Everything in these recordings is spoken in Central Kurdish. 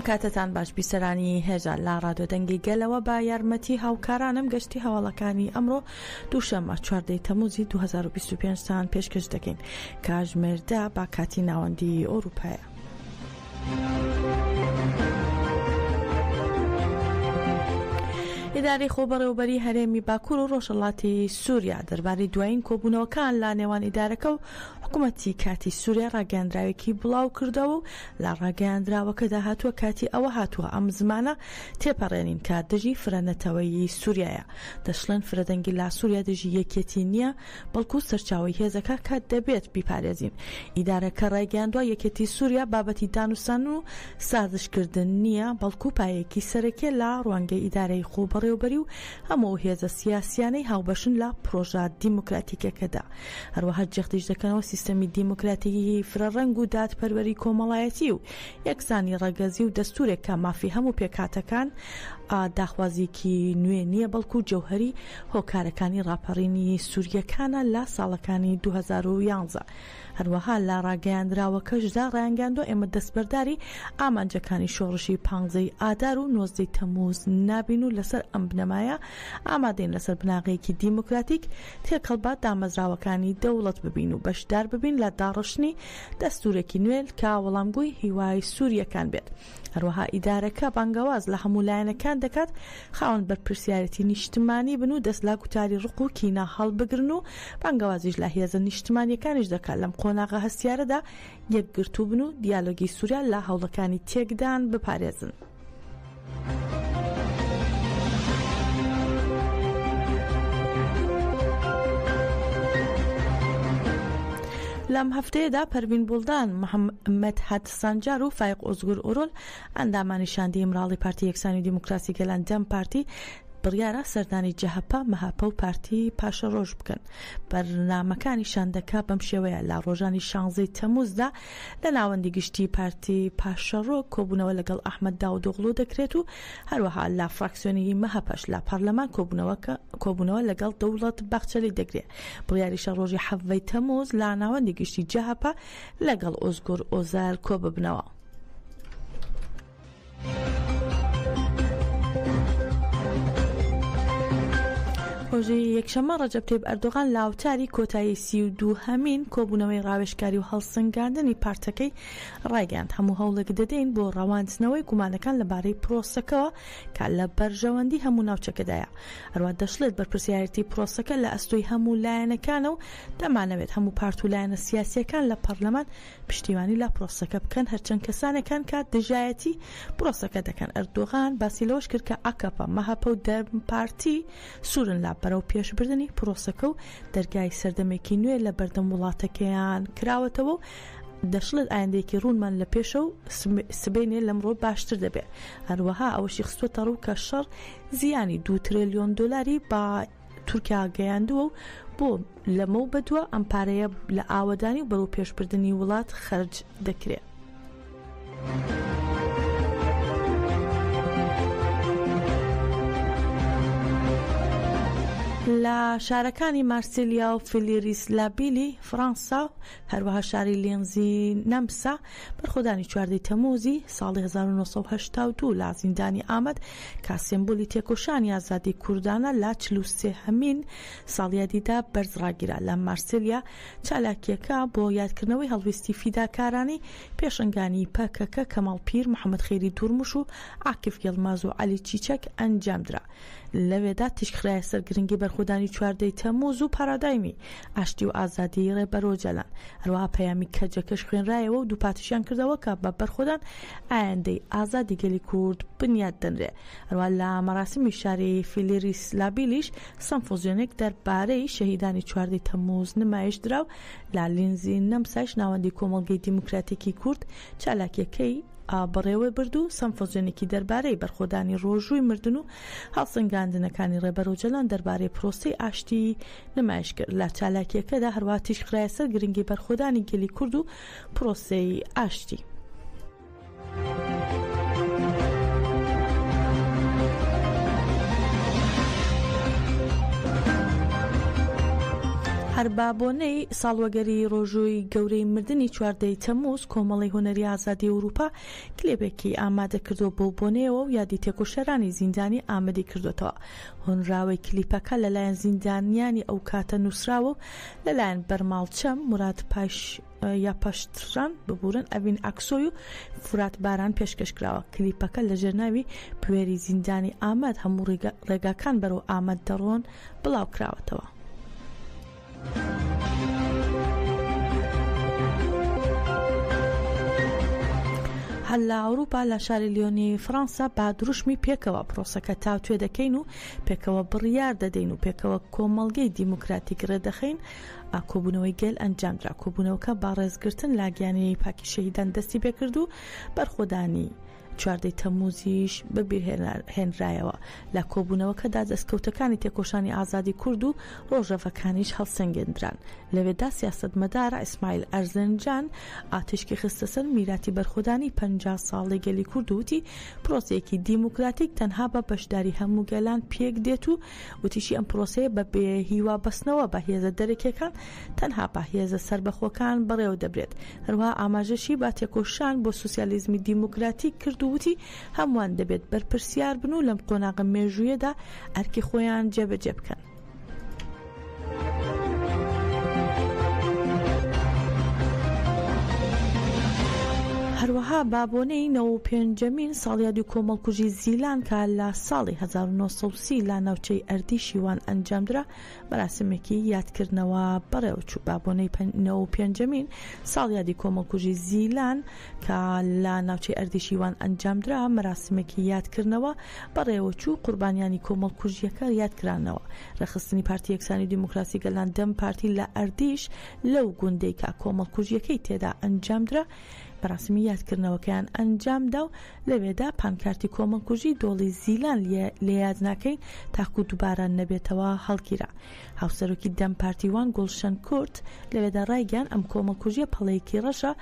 کاتتان باش بیسەرانی هێژە لا ڕادیۆ دەنگی گەلەوە با یارمەتی هاوکارانم گەشتی هەواڵەکانی ئەمڕۆ دووشەممە 14 تەموزی 2025 تان پێشکەش دەکەین کاتژمێردا با کاتی ناوەندی ئەوروپایە. ئیدارەی خۆبەڕێوەبەری هەرێمی باکوور و ڕۆژهەڵاتی سووریا دەربارەی دوایین کۆبوونەوەکان لا نێوان ئیدارەکە و حکوومەتی کاتی سووریا ڕاگەیاندراوێکی بڵاو کردەوە و لا ڕاگەیاندراوەکەدا هاتووە کاتی ئەوە هاتووە ئەم زمانە تێپەڕێنین کە دژی فرەنەتەوەی سووریایە. دەشڵێن فرەدەنگی لا سووریا دژی یەکێتی نییە بەڵکو سەرچاوی هێزەکە کات دەبێت بیپارێزین. ئیدارەکە ڕایگەیاندووە یەکێتی سووریا بابەتی دانووسان و سازشکردن نییە بەڵکو پایەکی سەرەکیە لە ڕوانگەی ئیدارەی خۆبەڕێوەبەری و هەموو هێزە سیاسیانەی هاوبەشن لە پرۆژە دیموکراتیکەکەدا. هەروەها جەختیش دەکەنەوە سیستەمی دیموکراتیکی فرەڕەنگ و دادپەروەری کۆمەڵایەتی و یەکسانی ڕەگەزی و دەستورێک کە مافی هەموو پێکاتەکان داخوازیکی نوێ نییە بەڵکو جەوهەری هۆکارەکانی ڕاپەڕینی سووریەکانە لە ساڵەکانی 2011. هەروەها لا ڕاگەیاندراوەکەشدا ڕایانگەاندووە ئێمە دەستبەرداری ئامانجەکانی شۆڕشی 15 ئادار و 19 تەموز نابین و لەسەر ئەم بنەمایە ئامادەین لەسەر بناغەیەکی دیموکراتیک تێکەڵبات دامەزراوەکانی دەوڵەت ببین و بەشدار ببین لە داڕشتنی دەستورێکی نوێ کە وەڵامگوی هیوای سووریەکان بێت. هەروەها ئیدارەکە بانگەواز لە هەموو لایەنەکان دەکات خاوەن بەرپرسیارەتی نیشتمانی بن و دەست لا گوتاری ڕق و کینە هەڵبگرن و بانگەوازیش لە هێزە نیشتمانیەکانیش دەکات لەم قۆناغە هەستیارەدا یەکگرتوو بن و دیالۆگی سووریا لە هەوڵەکانی تێکدان بپارێزن. لەم هەفتەیەدا پەروین بولدان، محەممەد سانجار و فایق ئۆزگور ئۆرۆل ئەندامانی شاندی ئیمراڵی پارتی یەکسانی دیموکراسی گەلان دەم پارتی بڕیارە سەردانی جەهەپە مەهاپە و پارتی پاشە ڕۆژ بکەن. بەرنامەکانی شاندەکە بەم شێوەیە لە ڕۆژانی 16 تەموزدا لە ناوەندی گشتی پارتی پاشەڕۆ کۆبوونەوە لەگەڵ ئەحمەد داودۆغڵو دەکرێت و هەروەها لە فراکسیۆنی مەهاپەش لە پەرلەمان کۆبوونەوە لەگەڵ دەوڵەت باخچەلی دەگرێت. بڕیاریشە ڕۆژی 7 تەموز لە ناوەندی گشتی جەهەپە لەگەڵ ئۆزگۆر ئۆزار کۆ ببنەوە. ڕۆژی یەکشەممە ڕەجەب تەیب ئەردۆغان لاوتاری کۆتایی 32 هەمین کۆبوونەوەی ڕاوێژکاری و هەڵسەنگاندنی پارتەکەی ڕایگەاند. هەموو هەوڵێک دەدەین بۆ ڕەواندنەوەی گومانەکان لەبارەی پرۆسەکەەوە کە لە بەرژەوەندی هەموو ناوچەکەدایە. هەروە دەشڵێت بەرپرسیارەتی پرۆسەکە لە ئەستۆی هەموو لایەنەکانە و دەمانەوێت هەموو پارت و لایەنە سیاسیەکان لە پەرلەمان پشتیوانی لە پرۆسەکە بکەن هەرچەند کەسانێکان کات دژایەتی پرۆسەکە دەکەن. ئەردۆغان باسی لەوەش کرد کە ئاکاپا مەهاپە و دەرم پارتی سوورن لە بەرەو پێشبردننی پرۆسەکە و دەرگای سەردەمێکی نوێ لە بەردەم وڵاتەکەیان کراوەتەوە و دەشڵێت ئایندێکی ڕوونمان لە پێشە و سبینێ لەمڕۆ باشتر دەبێت. هەروەها ئەوەشی خستوەتە ڕوو کە شەڕ زیانی 2 تریلیۆن دلاری با تورکیا گەیاندووە و بۆ لەمە بەدووە ئەم پارەیە لە ئاوەدانی و بەرەو پێشبردننی وڵات خەرج دەکرێت. لە شارەکانی مارسیلیا و فلیریس لابیلی فەڕەنسا هەروەها شاری لێنزی نەمسا بەرخۆدانی 14 تەموزی ساڵی 1982 لە زیندانی ئامەد کە سێمبۆلی تێکۆشانی ئازادی کوردانە لە 43 هەمین ساڵیادیدا بەرزڕاگیرا. لە مارسیلیا چالاکیەکە بۆ یادکردنەوەی هەڵویستی فیداکارانی پێشنگانی پەکەکە کەماڵ پیر، محەممەد خێری دوورموش و عاکف یەڵماز و عەلی چیچەک ئەنجامدرا. لەوێدا تیشکرایە سەرگرنگی بەرخۆدانی 14 تەموز و پارادایمی ئاشتی و ئازادی ڕێبەرۆجەلان. هەروەها پەیامی کەجەکەش خوێنرایەوە و دوو پاتیشیان کردەوە کە بە بەرخۆدان ئایندەی ئازادی گەلی کورد بنیاد دەنرێ. هەروەها لە مەراسمی شاری فلیریس لابیلیش سەمفۆزیۆنێک دەربارەی شەهیدانی 14 تەموز نمایش درا و لە لینزی نەمساش ناوەندی کۆمەڵگەی دیموکراتیکی کورد چالاکیەکەی بەڕێوە برد و سەمفۆزیۆنێکی دەربارەی بەرخۆدانی ڕۆژووی مردن و هەڵسەنگاندنەکانی ڕێبەرۆجەلان دەربارەی پرۆسەی ئاشتی نمایش کرد. لە چالاکیەکەدا هەروەها تیشکرایە سەرگرنگی بەرخۆدانی گەلی کورد و پرۆسەی ئاشتی. هەربابۆنەی ساڵوەگەری ڕۆژووی گەورەی مردنی 14 تەمووز کۆمەڵی هونەری ئازادی ئەوروپا کلێبێکی ئامادە کردو بۆ بۆنەوە و یادی تێکۆشەرانی زیندانی ئامادەی کردوتەوە. هۆنراوی کلیپەکە لەلایەن زیندانیانی ئەو کاتە نووسراوە و لەلایەن بەرماڵچەم مراد پاشتران ببورن ئەڤین ئاکسۆی و فرات باران پێشکەشکراوە. کلیپەکە لە ژێرناوی پوێری زیندانی ئاماد هەموو ڕێگاکان بەرەو ئاماد دەڕۆن بڵاو کراوەتەوە. هەل لە ئەوروپا لە شاری لیۆنی فەڕەنسا با دروشمی پێکەوە پرۆسەکە تاوتوێ دەکەین و پێکەوە بڕیار دەدەین و پێکەوە کۆمەڵگەی دیموکراتیک ڕێدەخەین. کۆبوونەوەی گەل ئەنجامدرا. کۆبوونەوەکە با ڕێزگرتن لا گیانی پاکی شەهیدان دەستی پێکرد و بەرخۆدانی 14 تەمووزیش بەبیر هێنرایەوە. لە کۆبوونەوەکەدا دەستکەوتەکانی تێکۆشانی ئازادی کورد و ڕۆژەڤەکانیش هەڵسەنگێنران. لەوێدا سیاسەتمەدارە ئیسماعیل ئەرزنجان ئاتشکی خستە سەر میراتی بەرخۆدانی 50 ساڵی گەلی کورد و وتی پرۆسەیەکی دیموکراتیک تەنها بە بەشداری هەموو گەلان پێک دێت و وتیشی ئەم پرۆسەیە بە بێهیوا بەستنەوە بە هێزە دەرەکیەکان تەنها بە هێزە سربەخۆکان بەڕێوە دەبرێت. هەروەها ئاماژەشی با تێکۆشان بۆ سوسیالیزمی دیموکراتیک کرد و وتی هەمووان دەبێت بەرپرسیار بن و لەم قۆناغە مێژوویەدا ئەرکی خۆیان جێبەجێ بکەن. هەروەها بابۆنەی 95مین ساڵیادی کۆمەڵکوژی زیلان کە لە ساڵی 1930 لا ناوچەی ئەردی شیوان ئەنجامدرا بەراسمێکی یادکردنەوە بەڕێوەچوو. بابۆنەی 95مین ساڵیادی کۆمەڵکوژی زیلان کە لە ناوچەی ئەردی شیوان ئەنجامدرا مەراسمێکی یادکردنەوە بەڕێوەچوو قوربانیانی کۆمەڵکوژیەکە یادکرانەوە. ڕێخستنی پارتی یەکسانی دیموکراسی گەلان دەم پارتی لە ئەردیش لەو گوندەی کە کۆمەڵکوژیەکەی تێدا ئەنجامدرا بەڕاسمی یادکردنەوەکەیان ئەنجامدا و لەوێدا پانکارتی کۆمەڵکوژی دۆڵی زیلان لە یادناکەی تاکو دووبارە نەبێتەوە هەڵگیرا. هاوسەرۆکی دەم پارتیوان گوڵشەن کورد لەوێدا ڕایگەیان ئەم کۆمەڵکوژیە پەڵەیەکی ڕەشە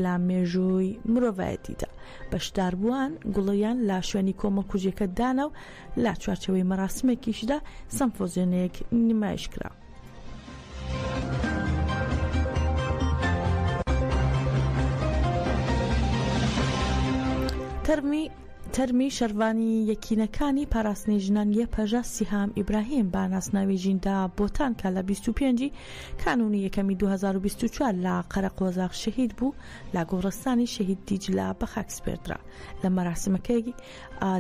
لە مێژووی مرۆڤایەتیدا. بەشداربووان گوڵیان لە شوێنی کۆمەڵکوژیەکە دانا و لە چوارچەوەی مەراسمێکیشدا سەمفۆزیۆنەیەک نمایش کرا. تەرمی شەروانی یەکینەکانی پاراستنی ژنانیە پەژە سیهام ئیبراهیم با ناسناوی ژیندا بۆتان کە لە 25 کانونی یەکەمی 2024 لە قەرەقۆزاق شەهید بوو لە گۆڕستانی شەهید دیجلا بە خاک سپێردرا.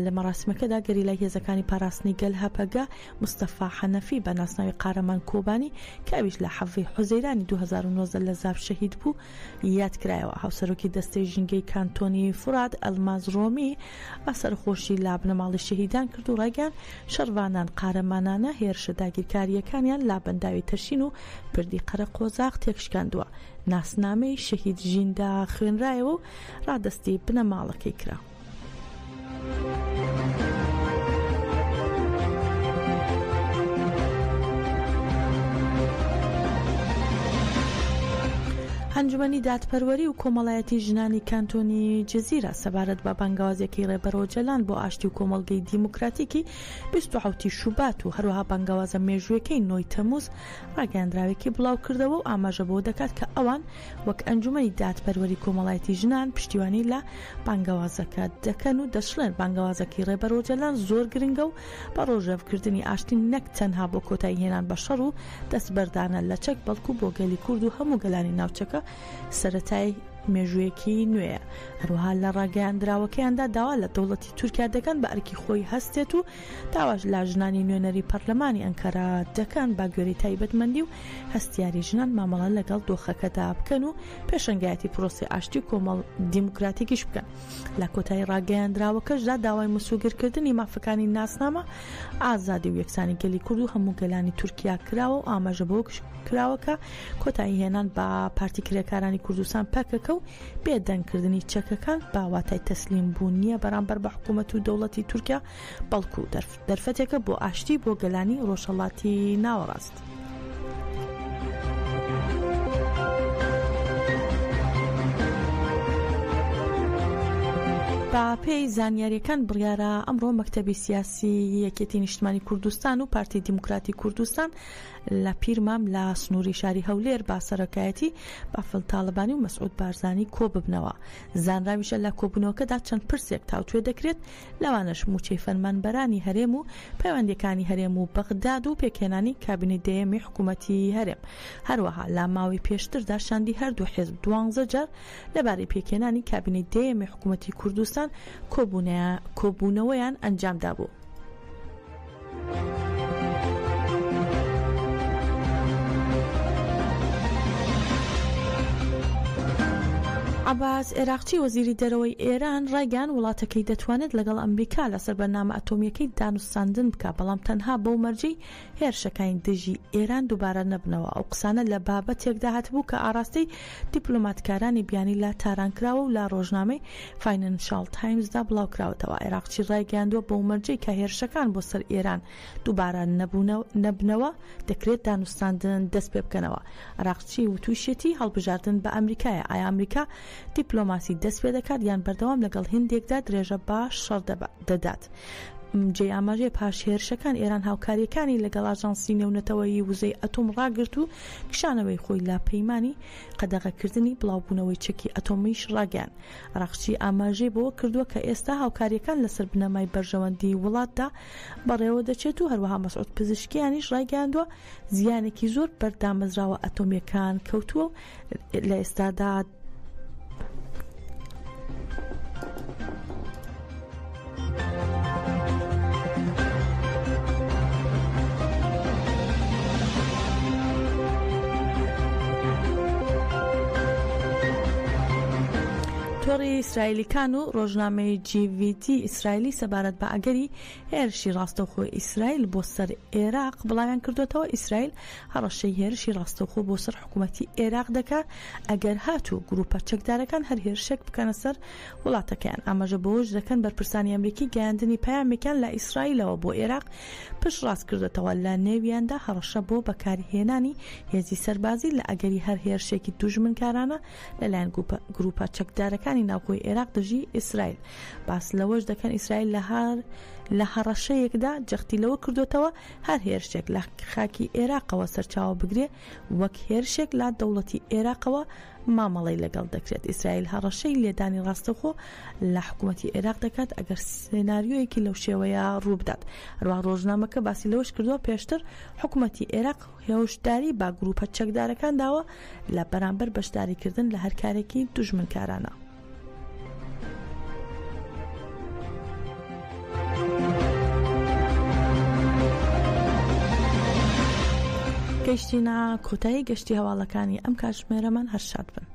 لە مەراسمەکەدا گەریلای هێزەکانی پاراستنی گەل هەپەگا مستەفا حەنەفی بە ناسناوی قارەمان کۆبانی کاویش لە حەڤی حوزەیرانی 2019 لە زاف شەهید بوو یادکرایەوە. هاوسەرۆکی دەستەی ژینگەی کانتۆنی فراد ئەلماز ڕۆمی سەرخۆشی لا بنەماڵی شەهیدان کرد و ڕایگەیان شەروانان قارەمانانە هێرشە داگیرکاریەکانیان لا بەنداوی تەرشین و پردی قەرەقۆزاق تێکشکاندووە. ناسنامەی شەهید ژیندا خوێنرایەوە و ڕادەستی بنەماڵەکەی کرا. ئەنجومەنی دادپەروەری و کۆمەڵایەتی ژنانی کانتۆنی جەزیرە سەبارەت بە بانگاوازیەکەی ڕێبەرەوە جەلان بۆ ئاشتی و کۆمەڵگەی دیموکراتیکی 27 شوبات و هەروەها بانگاوازە مێژوویەکەی 9 تەمووز ڕاگەاندراوێکی بڵاو کردەوە و ئاماژە بۆ دەکات کە ئەوان وەک ئەنجومەنی دادپەروەری کۆمەڵایەتی ژنان پشتیوانی لە بانگاوازەکە دەکەن و دەشڵێن بانگاوازەکەی ڕێبەرەوە جەلان زۆر گرنگە و بە ڕۆژەڤکردنی ئاشتی نەک تەنها بۆ کۆتایی هێنان بە شەڕ و دەستبەردانە لە چەک بەڵکو بۆ گەلی کورد و هەموو گەلانی ناوچەکە سەرەتای مێژوویەکی نوێیە. هەروەها لە ڕاگەیاندراوەکەیاندا داوا لە دەوڵەتی تورکیا دەکەن بە ئەرکی خۆی هەستێت و داواش لە ژنانی نوێنەری پەرلەمانی ئەنکەرا دەکەن با گوێرەی تایبەتمەندی و هەستیاری ژنان مامەڵە لەگەڵ دۆخەکەدا بکەن و پێشەنگایەتی پرۆسی ئاشتی کۆمەڵ دیموکراتیکیش بکەن. لە کۆتایی ڕاگەیاندراوەکەشدا داوای مسوگرکردنی مافەکانی ناسنامە ئازادی و یەکسانی گەلی کورد و هەموو گەلانی تورکیا کراوە و ئاماژە بۆ کراوەکە کۆتایی هێنان بە پارتی کرێکارانی کوردستان پەکەکە و بێدەنگکردنی چەکەکان باواتای تەسلیم بوون نییە بەرامبەر بە حکوومەت و دەوڵەتی تورکیا بەڵکو دەرفەتێکە بۆ ئاشتی بۆ گەلانی ڕۆژهەڵاتی ناوەڕاست. بە پێی زانیاریەکان بڕیارە ئەمڕۆ مەکتەبی سیاسی یەکێتی نیشتمانی کوردستان و پارتی دیموکراتی کوردستان لە پیرمام لە سنووری شاری هەولێر با سەرۆکایەتی بافڵ تاالبانی و مەسعود بارزانی کۆ ببنەوە. زانراویشە لە کۆبوونەوەکەدا چەند پرسێک تاوتوێ دەکرێت، لەوانش موچەی فەرمانبەرانی هەرێم و پەیوەندیەکانی هەرێم و بەغداد و پێکێنانی کابینەی دەیەمی حکوومەتی هەرێم. هەروەها لە ماوەی پێشتردا شاندی هەردوو حیزب 12 جار لەبارەی پێکێنانی کابینەی دەیەمی حکوومەتی کوردستان کۆبوونەوەیان ئەنجامدا بوو. عباس عێراقچی وەزیری دەرەوەی ئێران ڕایگەیاند وڵاتەکەی دەتوانێت لەگەڵ ئەمریکا لەسەر بەرنامە ئەتۆمیەکەی دانوستاندن بکات، بەڵام تەنها بەو مەرجەی هێرشەکانی دژی ئێران دووبارە نەبنەوە. ئەو قسانە لە بابەتێکدا هاتبوو کە ئاراستەی دیپلۆماتکارانی بیانی لا تارانکراوە و لە ڕۆژنامەی فاینانشال تایمزدا بڵاوکراوەتەوە. عێراقچی ڕایگەیاندووە بەو مەرجەی کە هێرشەکان بۆ سەر ئێران دووبارە نەبنەوە دەکرێت دانوستاندن دەست پێ بکەنەوە. عێراقچی وتوشێتی هەڵبژاردن بە ئەمریکایە. ئایا ئەمریکا دیپلۆماسی دەست پێ دەکات یان بەردەوام لەگەڵ هێندێکدا درێژە باش شەڕ دەدات؟ جێ ئاماژەی پاشهێرشەکان ئێران هاوکاریەکانی لەگەڵ ئاژانسی نێونەتەوەیی وزەی ئەتۆم ڕاگرت و کشانەوەی خۆی لا پەیمانی قەدەغەکردنی بڵاوبوونەوەی چەکی ئەتۆمیش ڕاگەیاند. عێراقچی ئاماژەی بەوە کردووە کە ئێستا هاوکاریەکان لەسەر بنەمای بەرژەوەندی وڵاتدا بەڕێوە دەچێت و هەروەها مەسعود پزیشکیانیش ڕایگەیاندووە زیانێکی زۆر بەردامەزراوە ئەتۆمیەکان کەوتووە و لە ئێستادا تۆڕی ئیسرائیلیکان و ڕۆژنامەی GVT ئیسرائیلی سەبارەت بە ئەگەری هێرشی ڕاستەوخۆی ئیسرائیل بۆ سەر عێراق بڵاویان کردوێتەوە ئیسرائیل هەڕەشەی هێرشی ڕاستەوخۆ بۆ سەر حکوومەتی عێراق دەکات ئەگەر هاتوو گروپە چەکدارەکان هەر هێرشێک بکەنە سەر وڵاتەکەیان. ئاماژە بەوەش دەکەن بەرپرسانی ئەمریکی گەیاندنی پەیامێکیان لە ئیسرائیلەوە بۆ عێراق پشت ڕاست کردێتەوە لە نێویاندا هەڕەشە بۆ بەکارهێنانی هێزی سەربازی لە ئەگەری هەر هێرشێکی دوژمنکارانە لەلایەن گروپە چەکدارەکانی ناوخۆی عێراق دژی ئیسرائیل. باس لەوەش دەکەن ئیسرائیل لە هەڕەشەیەکدا جەختی لەوە کردوتەوە هەر هێرشێک لە خاکی عێراقەوە سەرچاوە بگرێ وەک هێرشێک لە دەوڵەتی عێراقەوە مامەڵەی لەگەڵ دەکرێت. ئیسرائیل هەڕەشەی لێدانی ڕاستەوخۆ لە حکوومەتی عێراق دەکات ئەگەر سێناریۆیەکی لەو شێوەیە ڕووبدات. هەروەها ڕۆژنامەکە باسی لەوەش کردووە پێشتر حکوومەتی عێراق هێوشداری با گروپە چەکدارەکان داوە لە بەرامبەر بەشداریکردن لە هەر کارێکی دوژمنکارانە. گەشتینە کۆتایی گەشتی هەواڵەکانی ئەم کاتژمێرەمان هەر شاد بن.